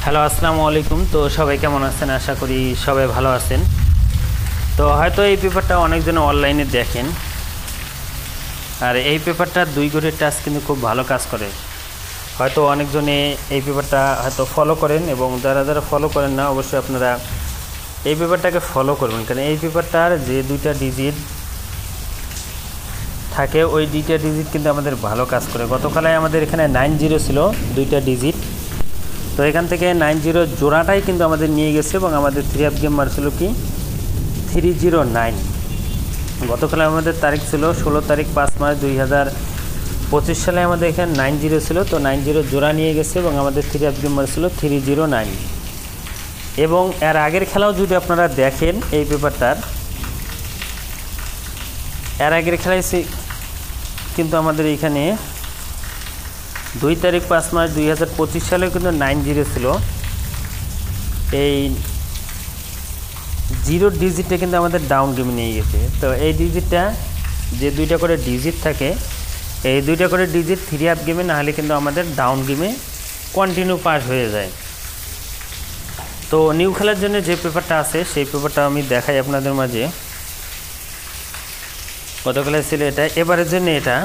Hello, আসসালামু আলাইকুম। তো সবাই কেমন আছেন? আশা করি সবাই ভালো আছেন। তো হয়তো এই পেপারটা অনেকজন অনলাইনে দেখেন, আর এই পেপারটা 2 গড়ের টাচ কিন্তু খুব ভালো কাজ করে। হয়তো অনেকজনে এই পেপারটা হয়তো ফলো করেন, এবং যারা যারা ফলো করেন না অবশ্যই আপনারা এই পেপারটাকে ফলো করবেন, কারণ এই পেপারটার যে 2টা ডিজিট থাকে ওই 2টা ডিজিট কিন্তু আমাদের ভালো কাজ করে। গতকালে আমাদের এখানে 90 ছিল 2টা ডিজিট, তো এখান থেকে 90 জোড়াটাই কিন্তু আমাদের নিয়ে গেছে, এবং আমাদের 3 গেম মারছিল কি 309। গতকাল আমাদের তারিখ ছিল 16 তারিখ 5 মার্চ 2025 সালে আমাদের এখানে 90 ছিল, তো 90 জোড়া নিয়ে গেছে এবং আমাদের 3 গেম মারছিল 309। এবং এর আগের খেলাও যদি আপনারা দেখেন এই পেপারটার, এর আগের খেলায় কিন্তু আমাদের এখানে 2 তারিখ 5 মার্চ 2025 সালে কিন্তু 90 ছিল। এই 0 ডিজিটটা কিন্তু আমাদের ডাউন গেমে নিয়ে গেছে। তো এই ডিজিটটা যে 2টা করে ডিজিট থাকে, এই 2টা করে ডিজিট 3 গেমে না হলে কিন্তু আমাদের ডাউন গেমে কন্টিনিউ পাস হয়ে যায়। তো নিউ খেলার জন্য যে পেপারটা আছে সেই পেপারটা আমি দেখাই আপনাদের মাঝে। গতকালে ছিল এটা, এবারের জন্য এটা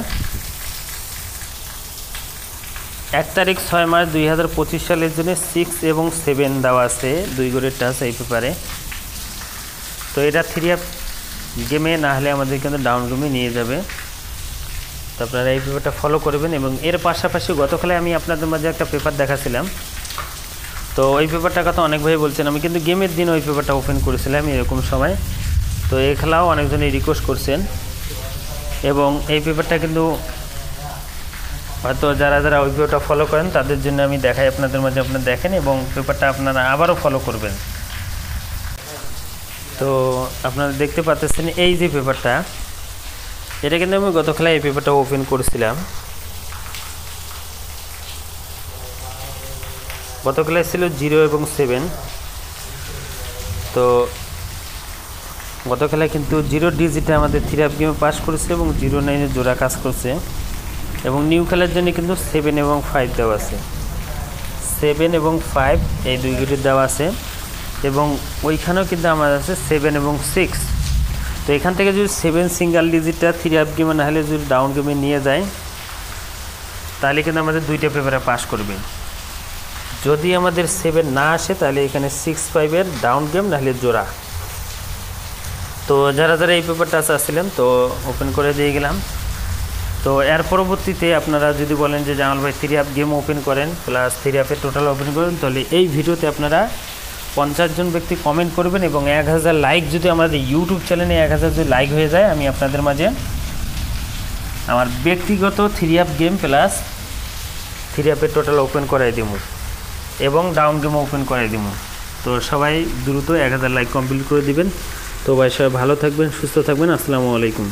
1 তারিখ 6 মার্চ 2025 সালের জন্য 6 এবং 7 দেওয়া আছে 2 গড়ের টাচ এই পেপারে। তো এটা 3 গেমে না হলে আমাদের কিন্তু ডাউন গেমে নিয়ে যাবে। তো আপনারা এই পেপারটা ফলো করবেন। এবং এর পাশাপাশি গতকালে আমি আপনাদের মাঝে একটা পেপার দেখাছিলাম, তো ওই পেপারটার কথা অনেক ভাই বলছেন, আমি কিন্তু গেমের দিন ওই পেপারটা ওপেন করেছিলাম এরকম সময়। তো এই খেলাও অনেকজনই রিকোয়েস্ট করছেন, এবং এই পেপারটা কিন্তু হয়তো যারা যারা ওই পেপারটা ফলো করেন তাদের জন্য আমি দেখাই আপনাদের মাঝে, আপনারা দেখেন এবং পেপারটা আপনারা আবারও ফলো করবেন। তো আপনারা দেখতে পাচ্ছেন এই যে পেপারটা, এটা কিন্তু আমি গত খেলায় এই পেপারটা ওপেন করেছিলাম। গত খেলায় ছিল 0 এবং 7। তো গত খেলায় কিন্তু 0 ডিজিটে আমাদের 3 গেমে পাস করেছে এবং 09 জোড়া কাজ করছে। এবং নিউ খেলার জন্য কিন্তু 7 এবং 5 দেওয়া আছে, 7 এবং 5 এই 2 গেটের দেওয়া আছে। এবং ওইখানেও কিন্তু আমার আছে 7 এবং 6। তো এখান থেকে যদি 7 সিঙ্গেল ডিজিটটা 3 গেমে না হলে যদি ডাউন গেমে নিয়ে যায়, তাহলে কিন্তু আমাদের 2টা পেপারে পাস করবে। যদি আমাদের 7 না আসে তাহলে এখানে 6 5 ডাউন গেম না হলে জোড়া। তো যারা যারা এই পেপারটা চাচ্ছিলেন তো ওপেন করে দিয়ে গেলাম। তো এর পরবর্তীতে আপনারা যদি বলেন যে জামাল ভাই 3 গেম ওপেন করেন প্লাস 3 টোটাল ওপেন করেন, তাহলে এই ভিডিওতে আপনারা 50 জন ব্যক্তি কমেন্ট করবেন, এবং 1000 লাইক যদি আমাদের ইউটিউব চ্যানেলে 1000 যদি লাইক হয়ে যায়, আমি আপনাদের মাঝে আমার ব্যক্তিগত 3 গেম প্লাস 3 টোটাল ওপেন করাই দিব এবং ডাউন গেম ওপেন করাই দিব। তো সবাই দ্রুত 1000 লাইক কমপ্লিট করে দিবেন। তো ভাই সবাই ভালো থাকবেন, সুস্থ থাকবেন। আসসালামু আলাইকুম।